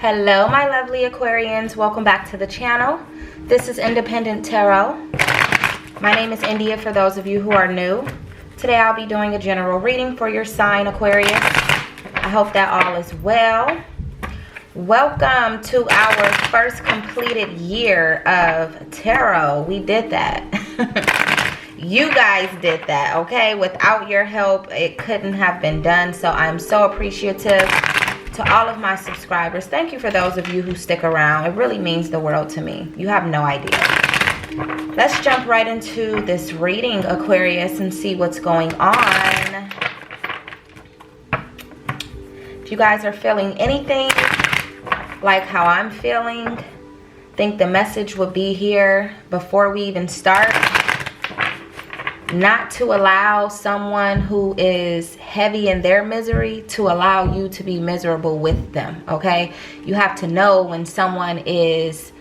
Hello my lovely Aquarians, welcome back to the channel. This is Independent Tarot. My name is India for those of you who are new. Today I'll be doing a general reading for your sign Aquarius. I hope that all is well. Welcome to our first completed year of tarot. We did that. You guys did that, okay? Without your help, it couldn't have been done. So I'm so appreciative to all of my subscribers. Thank you for those of you who stick around. It really means the world to me. You have no idea. Let's jump right into this reading, Aquarius, and see what's going on. If you guys are feeling anything like how I'm feeling, think the message would be here before we even start. Not to allow someone who is heavy in their misery to allow you to be miserable with them, okay? You have to know when someone is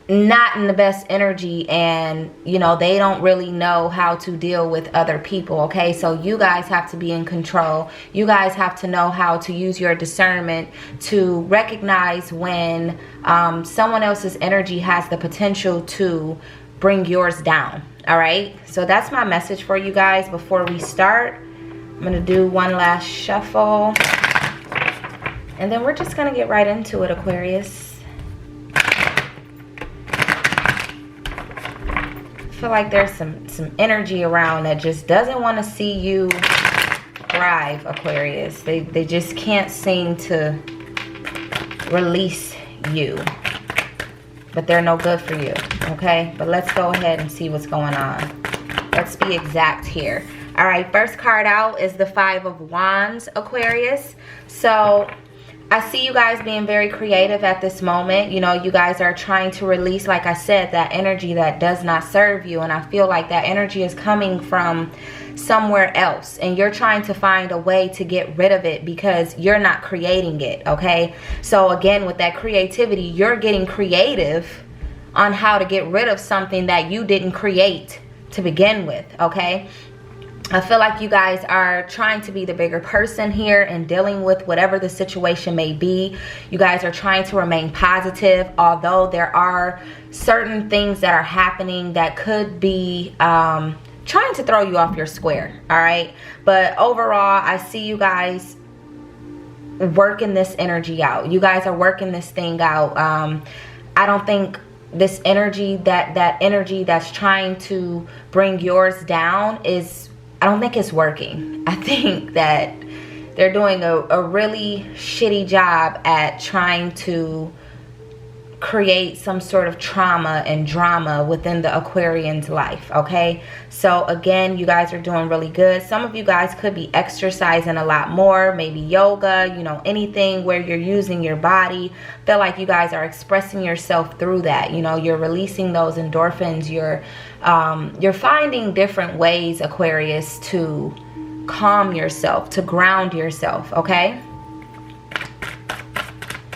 not in the best energy and, you know, they don't really know how to deal with other people, okay? So you guys have to be in control. You guys have to know how to use your discernment to recognize when someone else's energy has the potential to bring yours down. All right, so that's my message for you guys before we start. I'm gonna do one last shuffle and then we're just gonna get right into it, Aquarius. I feel like there's some energy around that just doesn't want to see you thrive, Aquarius. They just can't seem to release you, but they're no good for you, okay? But let's go ahead and see what's going on. Let's be exact here. All right, first card out is the Five of Wands, Aquarius. So I see you guys being very creative at this moment. You know, you guys are trying to release, like I said, that energy that does not serve you. And I feel like that energy is coming from somewhere else. And you're trying to find a way to get rid of it because you're not creating it, okay? So again, with that creativity, you're getting creative on how to get rid of something that you didn't create to begin with, okay? I feel like you guys are trying to be the bigger person here and dealing with whatever the situation may be. You guys are trying to remain positive, although there are certain things that are happening that could be trying to throw you off your square, all right? But overall, I see you guys working this energy out. You guys are working this thing out. I don't think this energy, that energy that's trying to bring yours down is, I don't think it's working. I think that they're doing a really shitty job at trying to create some sort of trauma and drama within the Aquarian's life, okay? So again, you guys are doing really good. Some of you guys could be exercising a lot more, maybe yoga, you know, anything where you're using your body. Feel like you guys are expressing yourself through that. You know, you're releasing those endorphins. You're finding different ways, Aquarius, to calm yourself, to ground yourself, okay?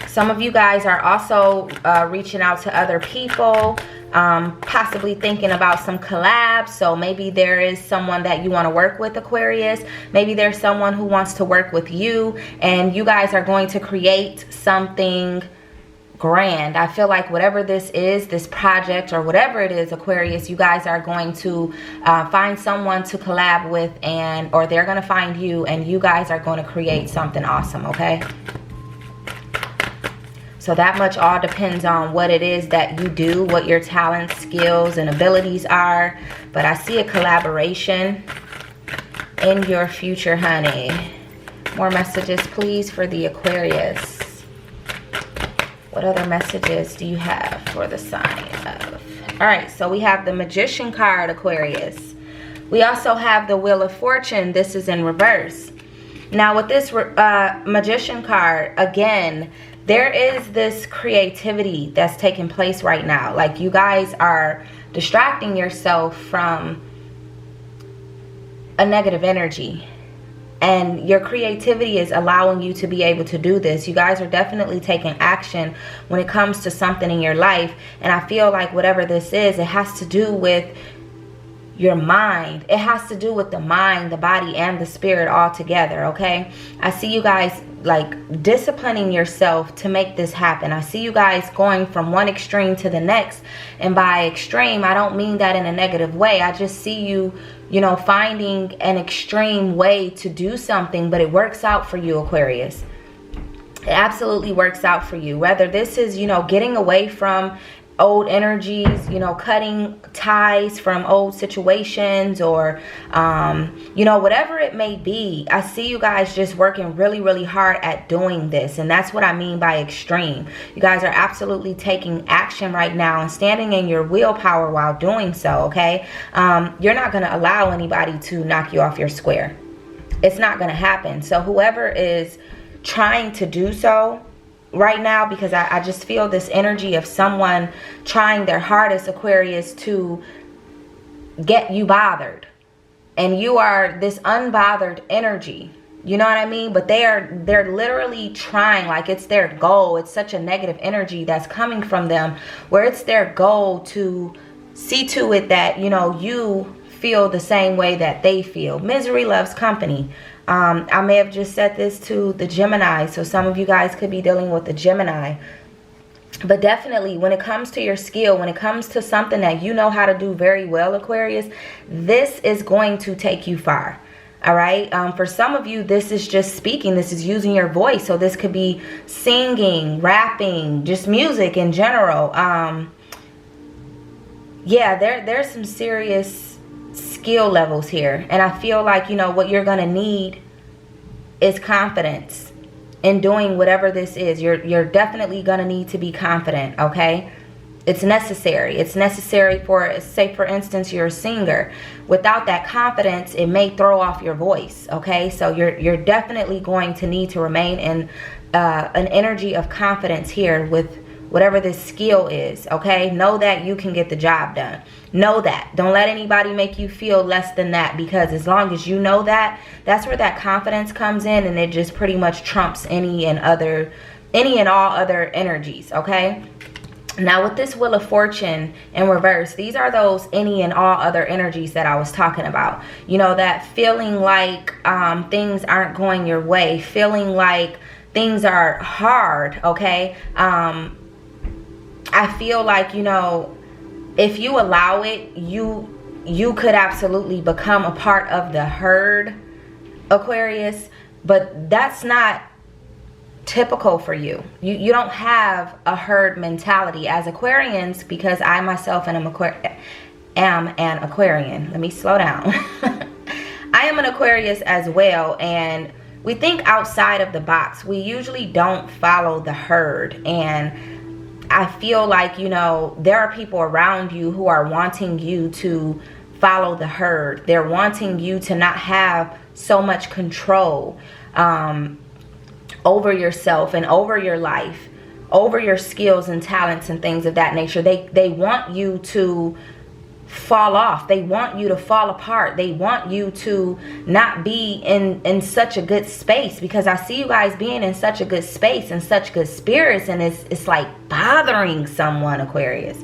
Some of you guys are also reaching out to other people, possibly thinking about some collabs. So maybe there is someone that you want to work with, Aquarius. Maybe there's someone who wants to work with you, and you guys are going to create something grand. I feel like whatever this is, this project or whatever it is, Aquarius, you guys are going to find someone to collab with, or they're going to find you, and you guys are going to create something awesome, okay? So that much all depends on what it is that you do, what your talents, skills, and abilities are. But I see a collaboration in your future, honey. More messages, please, for the Aquarius. What other messages do you have for the sign of? All right, so we have the Magician card, Aquarius. We also have the Wheel of Fortune. This is in reverse. Now with this Magician card, again, there is this creativity that's taking place right now. Like you guys are distracting yourself from a negative energy. And your creativity is allowing you to be able to do this. You guys are definitely taking action when it comes to something in your life. And I feel like whatever this is, it has to do with your mind. It has to do with the mind, the body, and the spirit all together, okay? I see you guys like disciplining yourself to make this happen. I see you guys going from one extreme to the next. And by extreme, I don't mean that in a negative way. I just see you, you know, finding an extreme way to do something, but it works out for you, Aquarius. It absolutely works out for you. Whether this is, you know, getting away from old energies, you know, cutting ties from old situations, or you know, whatever it may be. I see you guys just working really, really hard at doing this, and that's what I mean by extreme. You guys are absolutely taking action right now and standing in your willpower while doing so, okay? You're not going to allow anybody to knock you off your square. It's not going to happen. So whoever is trying to do so right now, because I just feel this energy of someone trying their hardest, Aquarius, to get you bothered, and you are this unbothered energy, you know what I mean? But they're literally trying, like it's their goal. It's such a negative energy that's coming from them, where it's their goal to see to it that, you know, you feel the same way that they feel. Misery loves company. I may have just said this to the Gemini, so some of you guys could be dealing with the Gemini. But definitely, when it comes to your skill, when it comes to something that you know how to do very well, Aquarius, this is going to take you far. All right. For some of you, this is just speaking. This is using your voice. So this could be singing, rapping, just music in general. Yeah, there's some serious skill levels here, and I feel like, you know, what you're gonna need is confidence in doing whatever this is. You're definitely gonna need to be confident, okay? It's necessary. It's necessary for, say for instance, you're a singer. Without that confidence, it may throw off your voice, okay? So you're definitely going to need to remain in an energy of confidence here with whatever this skill is, okay? Know that you can get the job done. Know that. Don't let anybody make you feel less than that, because as long as you know that, that's where that confidence comes in, and it just pretty much trumps any and all other energies, okay? Now with this Wheel of Fortune in reverse, these are those any and all other energies that I was talking about. You know, that feeling like things aren't going your way, feeling like things are hard, okay? I feel like, you know, if you allow it, you could absolutely become a part of the herd, Aquarius, but that's not typical for you. You don't have a herd mentality as Aquarians, because I myself am an Aquarian. Let me slow down. I am an Aquarius as well, and we think outside of the box. We usually don't follow the herd, and I feel like, you know, there are people around you who are wanting you to follow the herd. They're wanting you to not have so much control over yourself and over your life, over your skills and talents and things of that nature. They want you to fall off. They want you to fall apart. They want you to not be in such a good space, because I see you guys being in such a good space and such good spirits, and it's like bothering someone, Aquarius.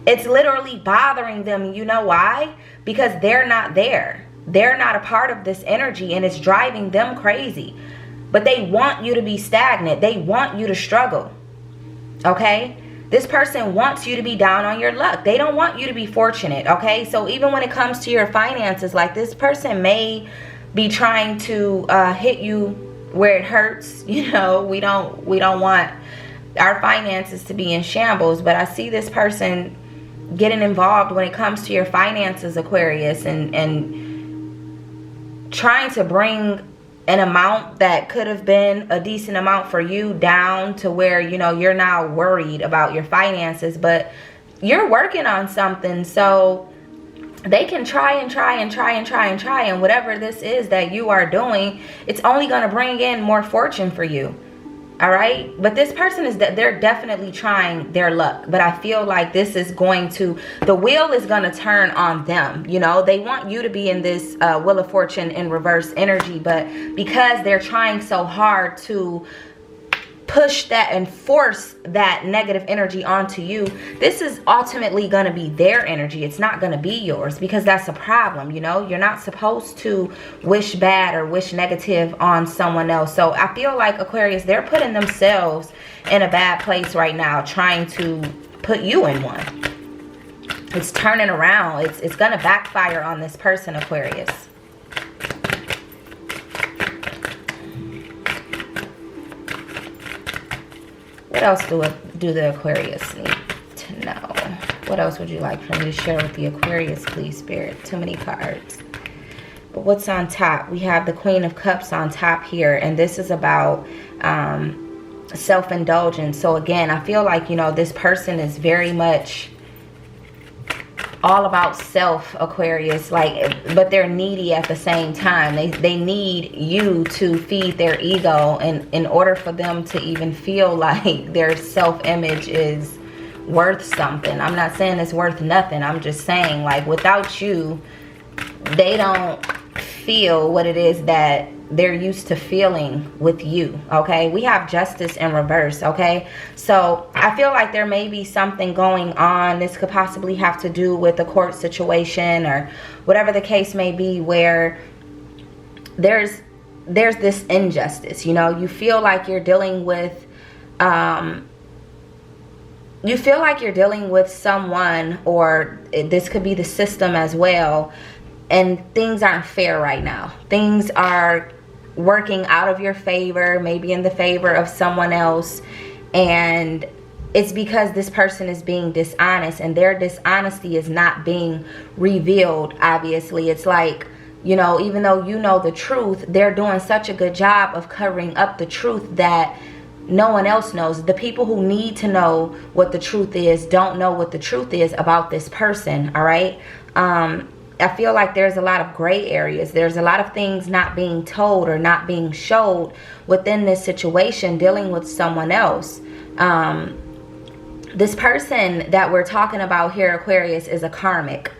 It's literally bothering them. You know why? Because they're not there. They're not a part of this energy, and it's driving them crazy. But they want you to be stagnant. They want you to struggle, okay? This person wants you to be down on your luck. They don't want you to be fortunate, okay? So even when it comes to your finances, like this person may be trying to hit you where it hurts. You know, we don't want our finances to be in shambles, but I see this person getting involved when it comes to your finances, Aquarius, and trying to bring an amount that could have been a decent amount for you down to where, you know, you're now worried about your finances, but you're working on something. So they can try and whatever this is that you are doing, it's only going to bring in more fortune for you. All right, but this person they're definitely trying their luck, but I feel like this is going to, the wheel is going to turn on them. You know, they want you to be in this Wheel of Fortune in reverse energy, but because they're trying so hard to push that and force that negative energy onto you. This is ultimately going to be their energy. It's not going to be yours, because that's a problem. You know, you're not supposed to wish bad or wish negative on someone else. So I feel like, Aquarius, they're putting themselves in a bad place right now, trying to put you in one. It's turning around. It's going to backfire on this person, Aquarius. What else do the Aquarius need to know? What else would you like for me to share with the Aquarius, please, Spirit? Too many cards. But what's on top? We have the Queen of Cups on top here. And this is about self-indulgence. So again, I feel like, you know, this person is very much all about self, Aquarius, like, but they're needy at the same time. They need you to feed their ego, and in order for them to even feel like their self-image is worth something. I'm not saying it's worth nothing. I'm just saying, like, without you, they don't feel what it is that they're used to feeling with you. Okay, we have Justice in reverse. Okay, so I feel like there may be something going on. This could possibly have to do with a court situation or whatever the case may be, where there's this injustice. You know, you feel like you're dealing with someone, or this could be the system as well, and things aren't fair right now. Things are working out of your favor, maybe in the favor of someone else, and it's because this person is being dishonest, and their dishonesty is not being revealed. Obviously, it's like, you know, even though you know the truth, they're doing such a good job of covering up the truth that no one else knows. The people who need to know what the truth is don't know what the truth is about this person. All right. I feel like there's a lot of gray areas. There's a lot of things not being told or not being showed within this situation, dealing with someone else. This person that we're talking about here, Aquarius, is a karmic.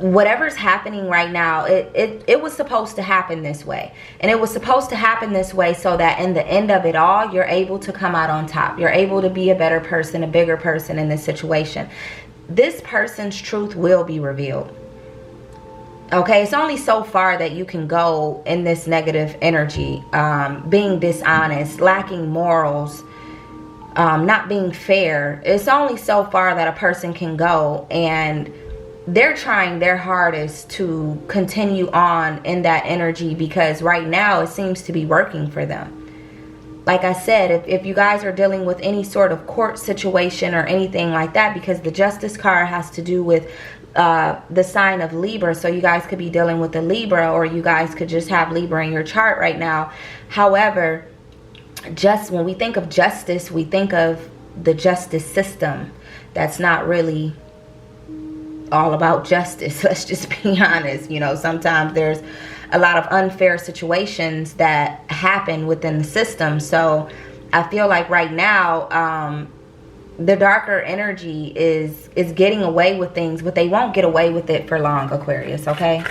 Whatever's happening right now, it was supposed to happen this way. And it was supposed to happen this way so that in the end of it all, you're able to come out on top. You're able to be a better person, a bigger person in this situation. This person's truth will be revealed. Okay, it's only so far that you can go in this negative energy, being dishonest, lacking morals, not being fair. It's only so far that a person can go, and they're trying their hardest to continue on in that energy, because right now it seems to be working for them. Like I said, if you guys are dealing with any sort of court situation or anything like that, because the Justice card has to do with the sign of Libra, so you guys could be dealing with the Libra, or you guys could just have Libra in your chart right now. However, just when we think of justice, we think of the justice system. That's not really all about justice. Let's just be honest. You know, sometimes there's a lot of unfair situations that happen within the system. So I feel like right now, the darker energy is getting away with things, but they won't get away with it for long, Aquarius. Okay,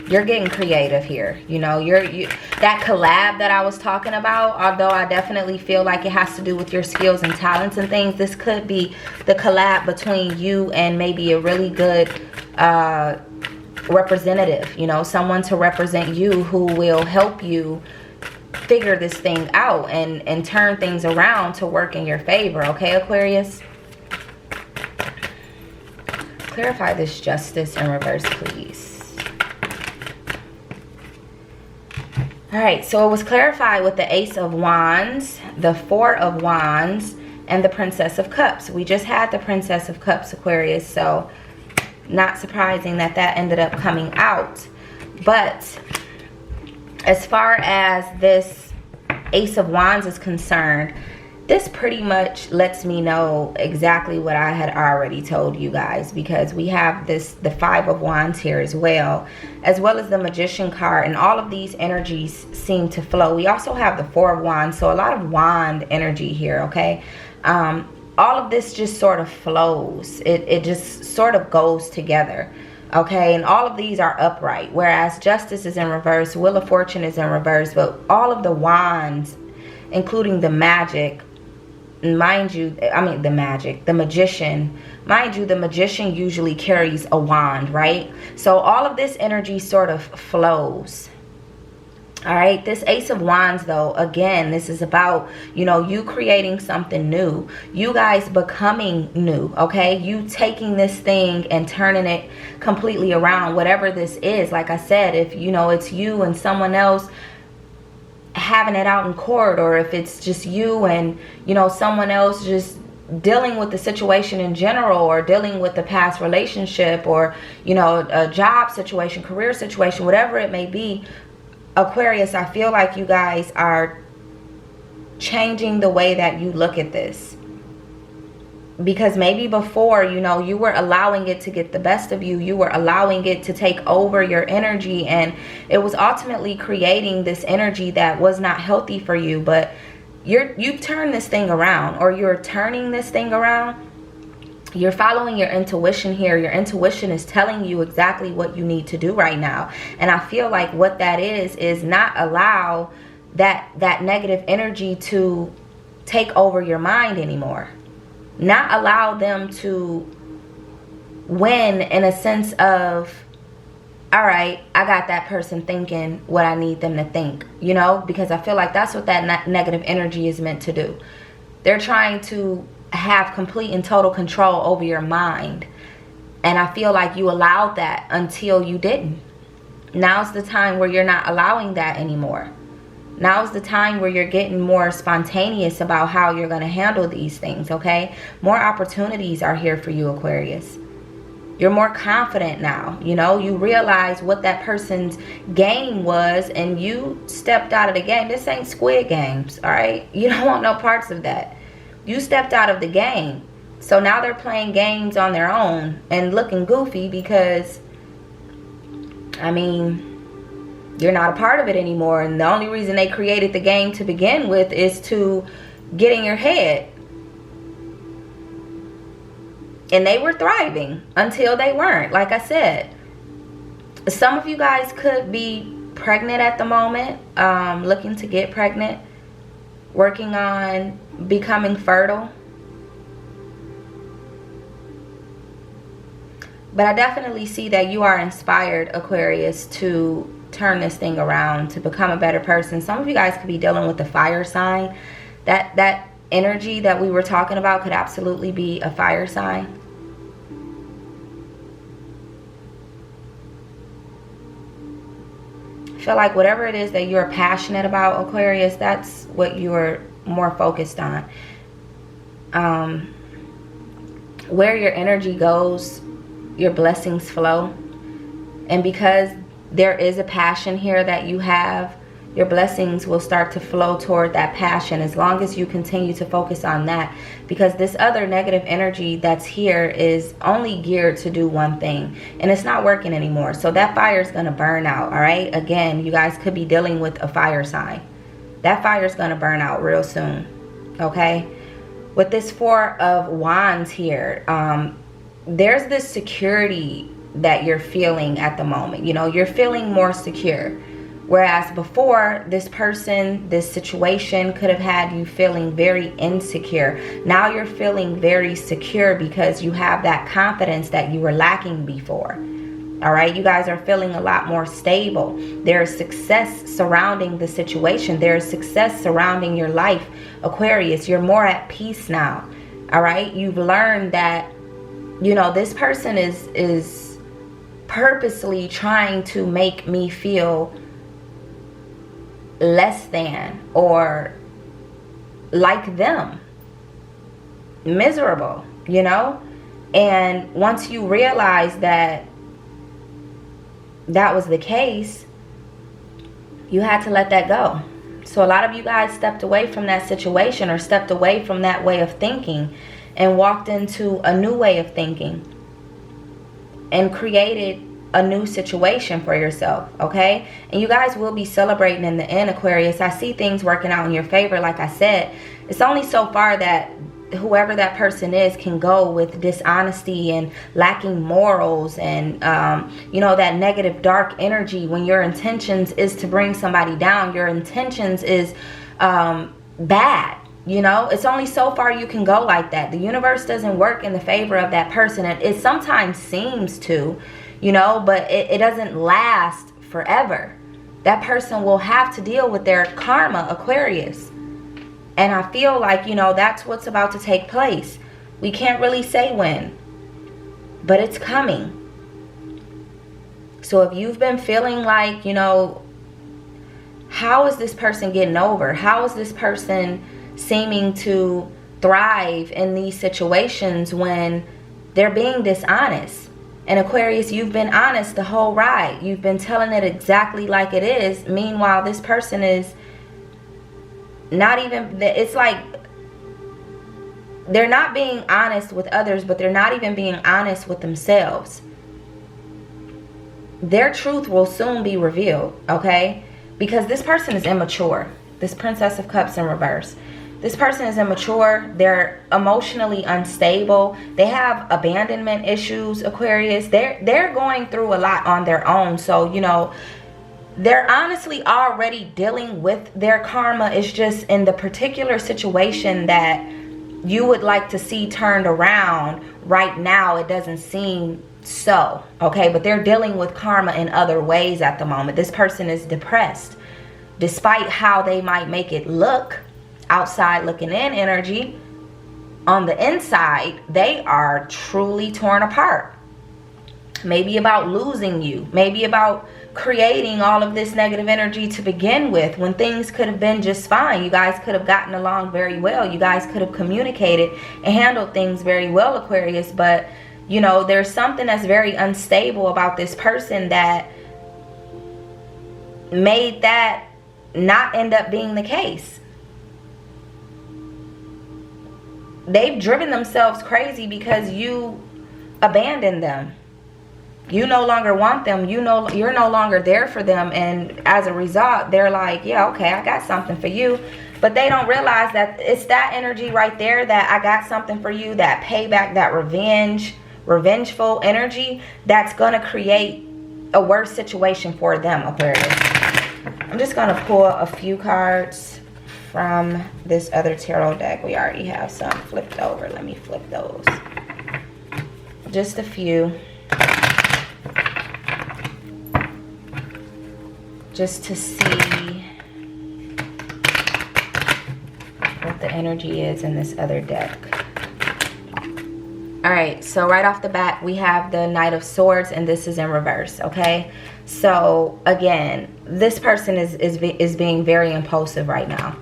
you're getting creative here. You know, that collab that I was talking about, although I definitely feel like it has to do with your skills and talents and things, this could be the collab between you and maybe a really good representative, you know, someone to represent you who will help you figure this thing out and turn things around to work in your favor. Okay, Aquarius? Clarify this Justice in reverse, please. All right, so it was clarified with the Ace of Wands, the Four of Wands, and the Princess of Cups. We just had the Princess of Cups, Aquarius, so not surprising that that ended up coming out. But as far as this Ace of Wands is concerned, this pretty much lets me know exactly what I had already told you guys, because we have the Five of Wands here as well as the Magician card, and all of these energies seem to flow. We also have the Four of Wands, so a lot of wand energy here. Okay, all of this just sort of flows. It just sort of goes together. Okay, and all of these are upright, whereas Justice is in reverse, Wheel of Fortune is in reverse, but all of the wands, including the Magic, mind you, the Magician, mind you, the Magician usually carries a wand, right? So all of this energy sort of flows. All right, this Ace of Wands, though, again, this is about, you creating something new, you guys becoming new, okay? You taking this thing and turning it completely around, whatever this is. Like I said, if, it's you and someone else having it out in court, or if it's just you and, someone else just dealing with the situation in general, or dealing with the past relationship, or, a job situation, career situation, whatever it may be, Aquarius, I feel like you guys are changing the way that you look at this. Because maybe before, you were allowing it to get the best of you. You were allowing it to take over your energy. And it was ultimately creating this energy that was not healthy for you. But you've turned this thing around, or you're turning this thing around. You're following your intuition here. Your intuition is telling you exactly what you need to do right now. And I feel like what that is not allow that negative energy to take over your mind anymore. Not allow them to win in a sense of, all right, I got that person thinking what I need them to think, because I feel like that's what that negative energy is meant to do. They're trying to have complete and total control over your mind, and I feel like you allowed that until you didn't. Now's the time where you're not allowing that anymore. Now's the time where you're getting more spontaneous about how you're going to handle these things, okay? More opportunities are here for you, Aquarius. You're more confident now. You realize what that person's game was, and you stepped out of the game. This ain't Squid Games, all right? You don't want no parts of that. You stepped out of the game. So now they're playing games on their own and looking goofy because, you're not a part of it anymore. And the only reason they created the game to begin with is to get in your head. And they were thriving until they weren't, like I said. Some of you guys could be pregnant at the moment, looking to get pregnant, working on becoming fertile. But I definitely see that you are inspired, Aquarius, to turn this thing around, to become a better person. Some of you guys could be dealing with the fire sign. That energy that we were talking about could absolutely be a fire sign. I feel like whatever it is that you're passionate about, Aquarius, that's what you're more focused on. Where your energy goes, your blessings flow. And because there is a passion here that you have, your blessings will start to flow toward that passion as long as you continue to focus on that. Because this other negative energy that's here is only geared to do one thing, and it's not working anymore. So that fire is going to burn out, all right? Again, you guys could be dealing with a fire sign. That fire is going to burn out real soon, okay? With this Four of Wands here, there's this security that you're feeling at the moment. You're feeling more secure. Whereas before, this person, this situation could have had you feeling very insecure. Now you're feeling very secure because you have that confidence that you were lacking before. All right, you guys are feeling a lot more stable. There is success surrounding the situation. There is success surrounding your life, Aquarius. You're more at peace now. All right, you've learned that, this person is purposely trying to make me feel less than or like them, miserable, and once you realize that was the case, you had to let that go. So a lot of you guys stepped away from that situation, or stepped away from that way of thinking, and walked into a new way of thinking and created a new situation for yourself, okay? And you guys will be celebrating in the end, Aquarius. I see things working out in your favor. Like I said, it's only so far that whoever that person is can go with dishonesty and lacking morals and you know, that negative dark energy. When your intentions is to bring somebody down, your intentions is bad. You know, it's only so far you can go like that. The universe doesn't work in the favor of that person. It sometimes seems to, you know, but it doesn't last forever. That person will have to deal with their karma, Aquarius. And I feel like, you know, that's what's about to take place. We can't really say when, but it's coming. So if you've been feeling like, you know, how is this person getting over? How is this person seeming to thrive in these situations when they're being dishonest? And Aquarius, you've been honest the whole ride. You've been telling it exactly like it is. Meanwhile, this person is not even, it's like they're not being honest with others, but they're not even being honest with themselves. Their truth will soon be revealed, okay? Because this person is immature. This Princess of Cups in reverse. This person is immature. They're emotionally unstable. They have abandonment issues, Aquarius. They're going through a lot on their own. So, you know, they're honestly already dealing with their karma. It's just in the particular situation that you would like to see turned around right now, it doesn't seem so, okay? But they're dealing with karma in other ways at the moment. This person is depressed. Despite how they might make it look, outside looking in energy, on the inside, they are truly torn apart. Maybe about losing you. Maybe about creating all of this negative energy to begin with when things could have been just fine. You guys could have gotten along very well. You guys could have communicated and handled things very well, Aquarius. But, you know, there's something that's very unstable about this person that made that not end up being the case. They've driven themselves crazy because you abandoned them. You no longer want them. You're no longer there for them. And as a result, they're like, yeah, okay, I got something for you. But they don't realize that it's that energy right there, that I got something for you, that payback, that revengeful energy, that's going to create a worse situation for them, Aquarius. I'm just going to pull a few cards from this other tarot deck. We already have some flipped over. Let me flip those. Just a few. Just to see what the energy is in this other deck. Alright, so right off the bat, we have the Knight of Swords, and this is in reverse, okay? So, again, this person is being very impulsive right now.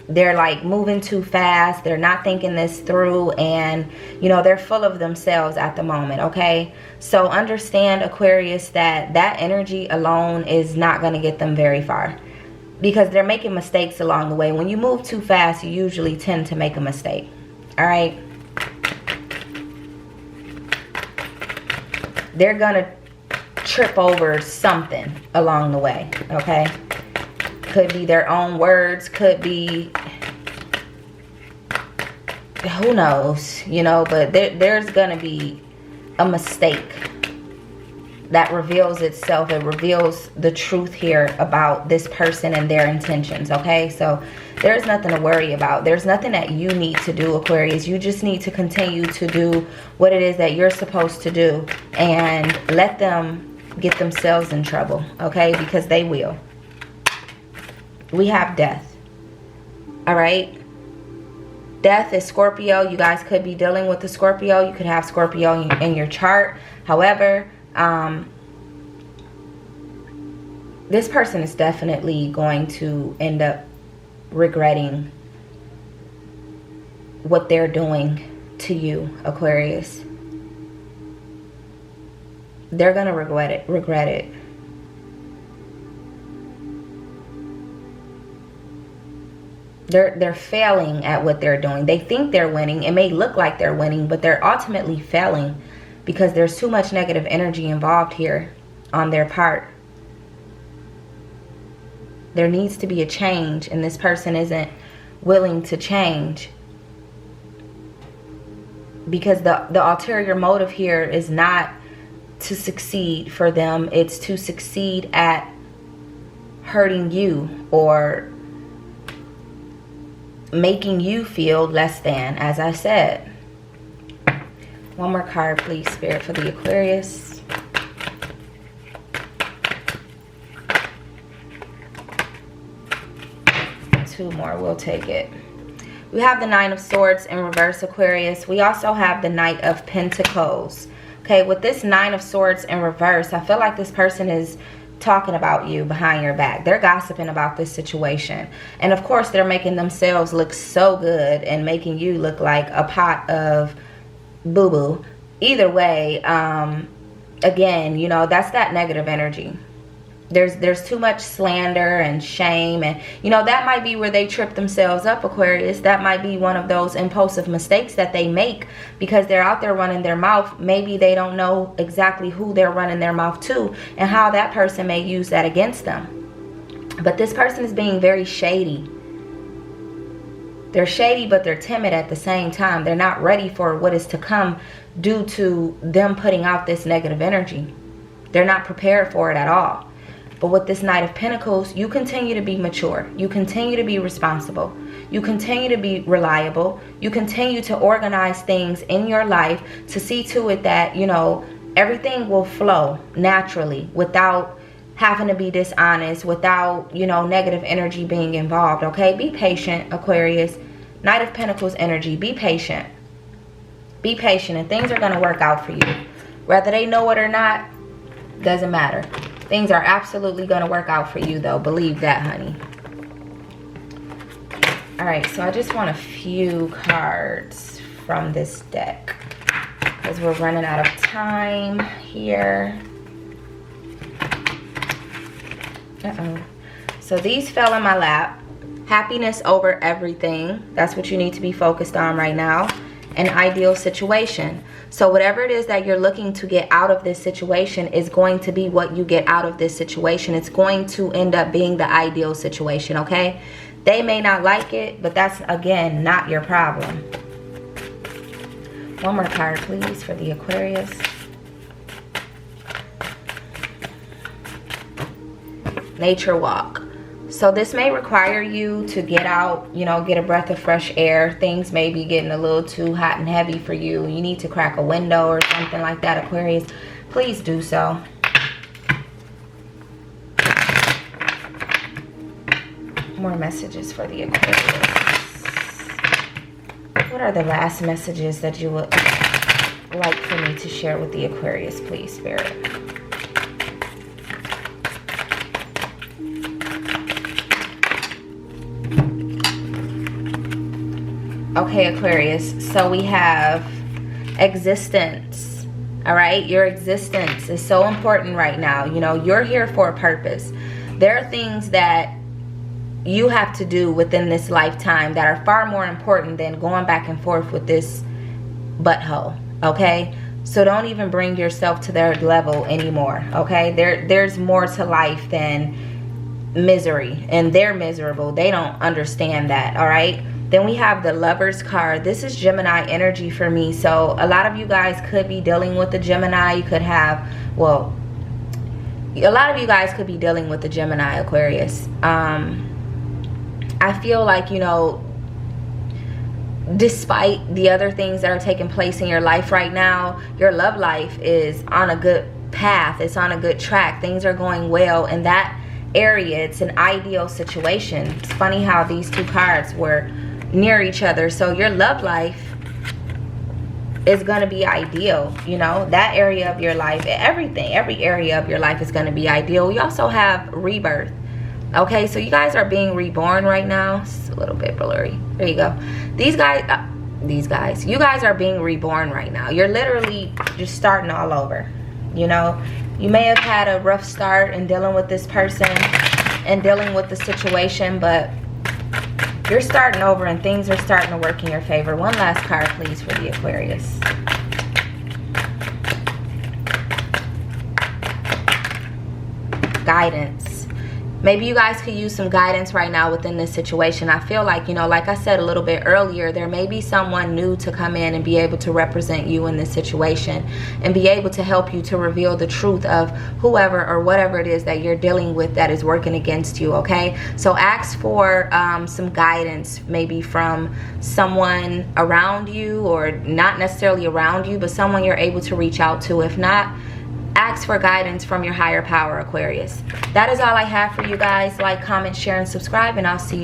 They're like moving too fast. They're not thinking this through, and, you know, they're full of themselves at the moment, okay? So understand, Aquarius, that that energy alone is not going to get them very far, because they're making mistakes along the way. When you move too fast, you usually tend to make a mistake, all right? They're going to trip over something along the way, okay? Could be their own words, could be, who knows, you know, but there's gonna be a mistake that reveals itself. It reveals the truth here about this person and their intentions, okay? So there's nothing to worry about. There's nothing that you need to do, Aquarius. You just need to continue to do what it is that you're supposed to do, and let them get themselves in trouble, okay? Because they will. We have death, all right? Death is Scorpio. You guys could be dealing with the Scorpio. You could have Scorpio in your chart. However, this person is definitely going to end up regretting what they're doing to you, Aquarius. They're going to regret it. They're failing at what they're doing. They think they're winning. It may look like they're winning, but they're ultimately failing because there's too much negative energy involved here on their part. There needs to be a change, and this person isn't willing to change. because the ulterior motive here is not to succeed for them. It's to succeed at hurting you or making you feel less than, as I said. One more card, please, Spirit, for the Aquarius. Two more, we'll take it. We have the Nine of Swords in reverse, Aquarius. We also have the Knight of Pentacles. Okay, with this Nine of Swords in reverse, I feel like this person is talking about you behind your back. They're gossiping about this situation. And of course, they're making themselves look so good and making you look like a pot of boo-boo. Either way, again, you know, that's that negative energy. There's too much slander and shame, and you know, that might be where they trip themselves up, Aquarius. That might be one of those impulsive mistakes that they make because they're out there running their mouth. Maybe they don't know exactly who they're running their mouth to and how that person may use that against them. But this person is being very shady. They're shady, but they're timid at the same time. They're not ready for what is to come due to them putting out this negative energy. They're not prepared for it at all. But with this Knight of Pentacles, you continue to be mature. You continue to be responsible. You continue to be reliable. You continue to organize things in your life to see to it that, you know, everything will flow naturally without having to be dishonest, without, you know, negative energy being involved, okay? Be patient, Aquarius. Knight of Pentacles energy. Be patient. Be patient, and things are going to work out for you. Whether they know it or not, doesn't matter. Things are absolutely going to work out for you, though. Believe that, honey. All right, so I just want a few cards from this deck because we're running out of time here. So these fell in my lap. Happiness over everything. That's what you need to be focused on right now. An ideal situation. So whatever it is that you're looking to get out of this situation is going to be what you get out of this situation. It's going to end up being the ideal situation, okay? They may not like it, but that's, again, not your problem. One more card, please, for the Aquarius. Nature walk. So this may require you to get out, you know, get a breath of fresh air. Things may be getting a little too hot and heavy for you. You need to crack a window or something like that, Aquarius. Please do so. More messages for the Aquarius. What are the last messages that you would like for me to share with the Aquarius, please, Spirit? Okay, Aquarius, so we have existence. All right, your existence is so important right now. You know, you're here for a purpose. There are things that you have to do within this lifetime that are far more important than going back and forth with this butthole, okay? So don't even bring yourself to their level anymore, okay? There's more to life than misery, and they're miserable. They don't understand that, all right? Then we have the Lover's card. This is Gemini energy for me. So a lot of you guys could be dealing with the Gemini. You could have, well, a lot of you guys could be dealing with the Gemini, Aquarius. I feel like, you know, despite the other things that are taking place in your life right now, your love life is on a good path. It's on a good track. Things are going well in that area. It's an ideal situation. It's funny how these two cards were near each other. So your love life is going to be ideal. You know, that area of your life, everything, every area of your life is going to be ideal. We also have rebirth. Okay, so you guys are being reborn right now. It's a little bit blurry. There you go. You guys are being reborn right now. You're literally just starting all over. You know, you may have had a rough start in dealing with this person and dealing with the situation, but you're starting over and things are starting to work in your favor. One last card, please, for the Aquarius. Guidance. Maybe you guys could use some guidance right now within this situation. I feel like, you know, like I said a little bit earlier, there may be someone new to come in and be able to represent you in this situation and be able to help you to reveal the truth of whoever or whatever it is that you're dealing with that is working against you, okay? So ask for some guidance, maybe from someone around you, or not necessarily around you, but someone you're able to reach out to. If not, ask for guidance from your higher power, Aquarius. That is all I have for you guys. Like, comment, share, and subscribe, and I'll see you